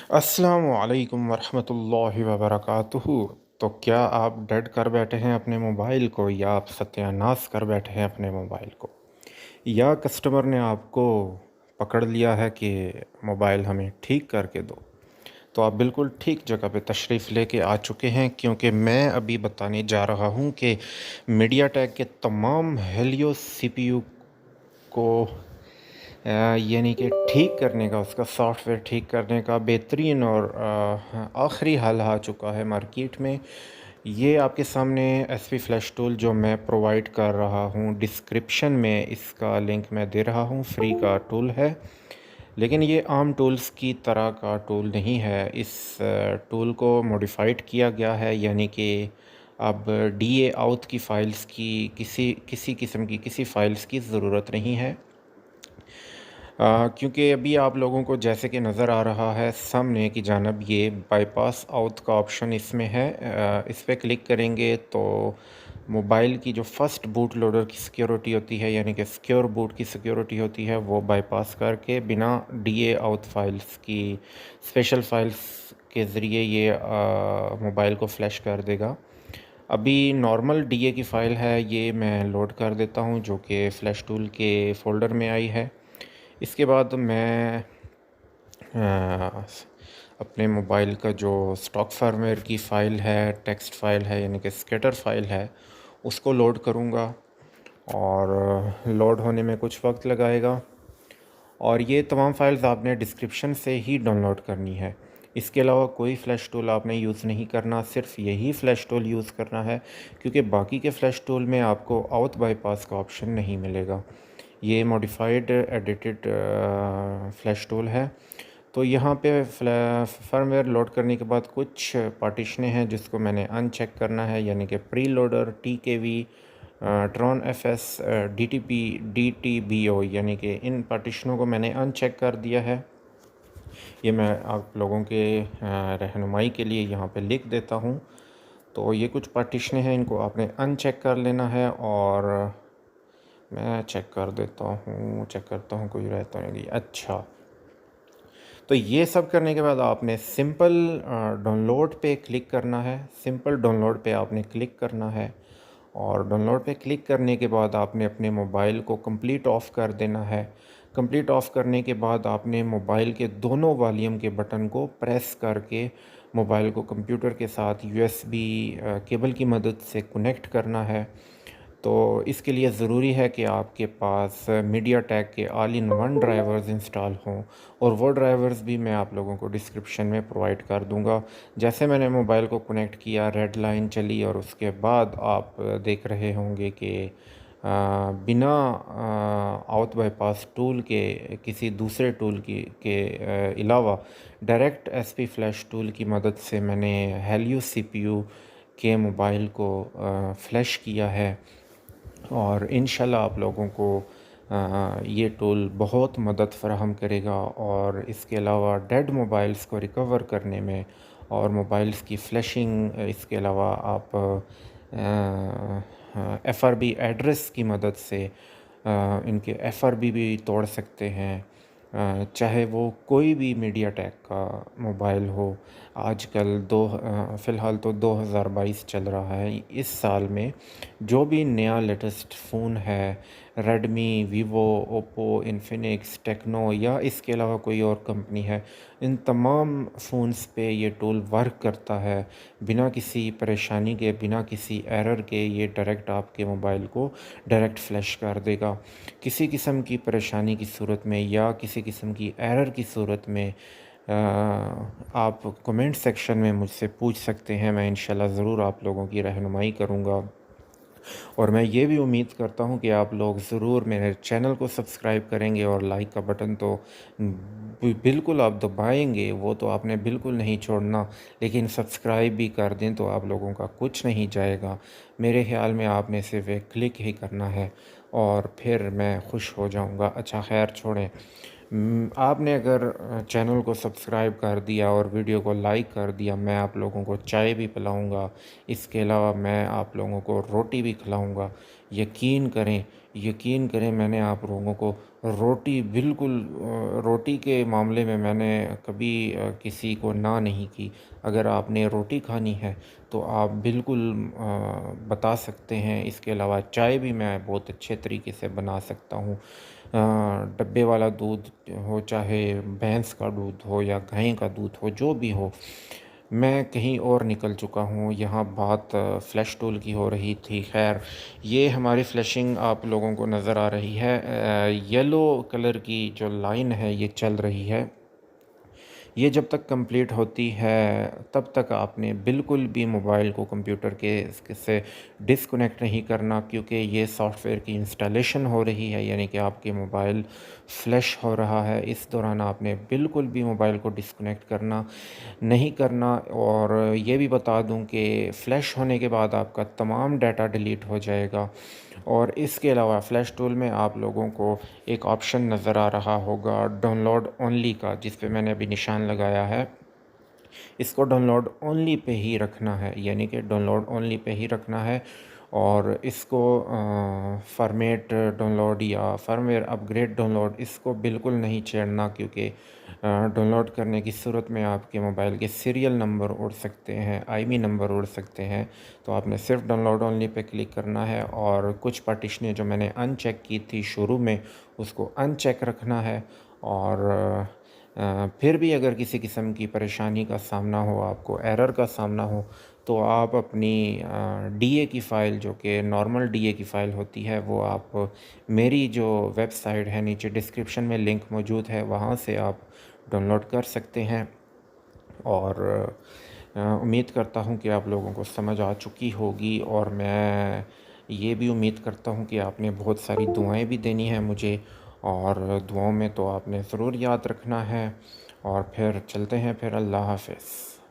अस्सलामु अलैकुम वरहमतुल्लाहि वबरकातुहू। तो क्या आप डेड कर बैठे हैं अपने मोबाइल को, या आप सत्यानाश कर बैठे हैं अपने मोबाइल को, या कस्टमर ने आपको पकड़ लिया है कि मोबाइल हमें ठीक करके दो? तो आप बिल्कुल ठीक जगह पे तशरीफ़ लेके आ चुके हैं, क्योंकि मैं अभी बताने जा रहा हूँ कि मीडियाटेक के तमाम हेलियो सीपीयू को यानी कि ठीक करने का, उसका सॉफ्टवेयर ठीक करने का बेहतरीन और आखिरी हल आ चुका है मार्केट में। ये आपके सामने एसपी फ्लैश टूल जो मैं प्रोवाइड कर रहा हूँ, डिस्क्रिप्शन में इसका लिंक मैं दे रहा हूँ, फ्री का टूल है। लेकिन ये आम टूल्स की तरह का टूल नहीं है। इस टूल को मॉडिफाइड किया गया है, यानी कि अब डीए आउट की फ़ाइल्स की किसी किसी किस्म की किसी फ़ाइल्स की ज़रूरत नहीं है। क्योंकि अभी आप लोगों को जैसे कि नज़र आ रहा है सामने की जानब, ये बाईपास आउट का ऑप्शन इसमें है। इस पे क्लिक करेंगे तो मोबाइल की जो फर्स्ट बूट लोडर की सिक्योरिटी होती है, यानी कि सिक्योर बूट की सिक्योरिटी होती है, वो बाईपास करके बिना डीए आउट फाइल्स की स्पेशल फाइल्स के ज़रिए ये मोबाइल को फ्लैश कर देगा। अभी नॉर्मल डीए की फ़ाइल है, ये मैं लोड कर देता हूँ, जो कि फ़्लैश टूल के फ़ोल्डर में आई है। इसके बाद मैं अपने मोबाइल का जो स्टॉक फर्मवेयर की फ़ाइल है, टेक्स्ट फ़ाइल है, यानी कि स्केटर फ़ाइल है, उसको लोड करूँगा। और लोड होने में कुछ वक्त लगाएगा। और ये तमाम फ़ाइल्स आपने डिस्क्रिप्शन से ही डाउनलोड करनी है। इसके अलावा कोई फ़्लैश टूल आपने यूज़ नहीं करना, सिर्फ यही फ़्लैश टूल यूज़ करना है, क्योंकि बाकी के फ़्लैश टूल में आपको आउट बाईपास का ऑप्शन नहीं मिलेगा। ये मॉडिफाइड एडिटेड फ़्लैश टूल है। तो यहाँ पे फर्मवेयर लोड करने के बाद कुछ पार्टीशनें हैं जिसको मैंने अनचेक करना है, यानी कि प्री लोडर, टीकेवी, ट्रॉन एफएस, डीटीपी, डीटीबीओ, यानी कि इन पार्टीशनों को मैंने अनचेक कर दिया है। ये मैं आप लोगों के रहनुमाई के लिए यहाँ पे लिख देता हूँ। तो ये कुछ पार्टीशनें हैं, इनको आपने अनचेक कर लेना है। और मैं चेक कर देता हूँ, चेक करता हूँ कोई रहता नहीं। अच्छा, तो ये सब करने के बाद आपने सिंपल डाउनलोड पे क्लिक करना है। सिंपल डाउनलोड पे आपने क्लिक करना है, और डाउनलोड पे क्लिक करने के बाद आपने अपने मोबाइल को कंप्लीट ऑफ़ कर देना है। कंप्लीट ऑफ़ करने के बाद आपने मोबाइल के दोनों वॉल्यूम के बटन को प्रेस करके मोबाइल को कंप्यूटर के साथ यूएसबी केबल की मदद से कनेक्ट करना है। तो इसके लिए ज़रूरी है कि आपके पास मीडियाटेक के all in one drivers install हों, और वो ड्राइवर्स भी मैं आप लोगों को डिस्क्रिप्शन में प्रोवाइड कर दूंगा। जैसे मैंने मोबाइल को कनेक्ट किया, रेड लाइन चली, और उसके बाद आप देख रहे होंगे कि बिना आउट बाईपास टूल के, किसी दूसरे टूल के अलावा डायरेक्ट एसपी फ्लैश टूल की मदद से मैंने हेलियो सीपीयू के मोबाइल को फ्लैश किया है। और इंशाल्लाह आप लोगों को ये टूल बहुत मदद फ़राहम करेगा। और इसके अलावा डेड मोबाइल्स को रिकवर करने में, और मोबाइल्स की फ्लैशिंग, इसके अलावा आप एफआरबी एड्रेस की मदद से इनके एफआरबी भी तोड़ सकते हैं। चाहे वो कोई भी मीडियाटेक का मोबाइल हो। आजकल फ़िलहाल तो 2022 चल रहा है। इस साल में जो भी नया लेटेस्ट फ़ोन है, Redmi, Vivo, Oppo, Infinix, Tecno, या इसके अलावा कोई और कंपनी है, इन तमाम फ़ोन्स पे ये टूल वर्क करता है। बिना किसी परेशानी के, बिना किसी एरर के, ये डायरेक्ट आपके मोबाइल को डायरेक्ट फ्लैश कर देगा। किसी किस्म की परेशानी की सूरत में, या किसी किस्म की एरर की सूरत में आप कमेंट सेक्शन में मुझसे पूछ सकते हैं। मैं इंशाल्लाह ज़रूर आप लोगों की रहनुमाई करूँगा। और मैं ये भी उम्मीद करता हूँ कि आप लोग ज़रूर मेरे चैनल को सब्सक्राइब करेंगे, और लाइक का बटन तो बिल्कुल आप दबाएंगे, वो तो आपने बिल्कुल नहीं छोड़ना। लेकिन सब्सक्राइब भी कर दें तो आप लोगों का कुछ नहीं जाएगा। मेरे ख्याल में आपने सिर्फ एक क्लिक ही करना है, और फिर मैं खुश हो जाऊँगा। अच्छा, खैर छोड़ें। आपने अगर चैनल को सब्सक्राइब कर दिया और वीडियो को लाइक कर दिया, मैं आप लोगों को चाय भी पिलाऊंगा। इसके अलावा मैं आप लोगों को रोटी भी खिलाऊंगा। यकीन करें, यकीन करें, मैंने आप लोगों को रोटी बिल्कुल रोटी के मामले में मैंने कभी किसी को ना नहीं की। अगर आपने रोटी खानी है तो आप बिल्कुल बता सकते हैं। इसके अलावा चाय भी मैं बहुत अच्छे तरीके से बना सकता हूँ। डब्बे वाला दूध हो, चाहे भैंस का दूध हो या गाय का दूध हो, जो भी हो। मैं कहीं और निकल चुका हूँ, यहाँ बात फ़्लैश टूल की हो रही थी। खैर, ये हमारी फ्लैशिंग आप लोगों को नज़र आ रही है। येलो कलर की जो लाइन है ये चल रही है। ये जब तक कंप्लीट होती है तब तक आपने बिल्कुल भी मोबाइल को कंप्यूटर के से डिस्कनेक्ट नहीं करना, क्योंकि ये सॉफ्टवेयर की इंस्टॉलेशन हो रही है, यानी कि आपके मोबाइल फ्लैश हो रहा है। इस दौरान आपने बिल्कुल भी मोबाइल को डिस्कनेक्ट करना नहीं करना। और ये भी बता दूं कि फ़्लैश होने के बाद आपका तमाम डाटा डिलीट हो जाएगा। और इसके अलावा फ़्लैश टूल में आप लोगों को एक ऑप्शन नज़र आ रहा होगा डाउनलोड ओनली का, जिस पे मैंने अभी निशान लगाया है। इसको डाउनलोड ओनली पे ही रखना है, यानी कि डाउनलोड ओनली पे ही रखना है। और इसको फॉर्मेट डाउनलोड या फर्मवेयर अपग्रेड डाउनलोड इसको बिल्कुल नहीं छेड़ना, क्योंकि डाउनलोड करने की सूरत में आपके मोबाइल के सीरियल नंबर उड़ सकते हैं, आईमी नंबर उड़ सकते हैं। तो आपने सिर्फ डाउनलोड ओनली पे क्लिक करना है। और कुछ पार्टीशनें जो मैंने अनचेक की थी शुरू में, उसको अनचेक रखना है। और फिर भी अगर किसी किस्म की परेशानी का सामना हो, आपको एरर का सामना हो, तो आप अपनी डीए की फ़ाइल, जो कि नॉर्मल डीए की फ़ाइल होती है, वो आप मेरी जो वेबसाइट है, नीचे डिस्क्रिप्शन में लिंक मौजूद है, वहाँ से आप डाउनलोड कर सकते हैं। और उम्मीद करता हूँ कि आप लोगों को समझ आ चुकी होगी। और मैं ये भी उम्मीद करता हूँ कि आपने बहुत सारी दुआएं भी देनी हैं मुझे, और दुआओं में तो आपने ज़रूर याद रखना है। और फिर चलते हैं, फिर अल्लाह हाफ़िज़।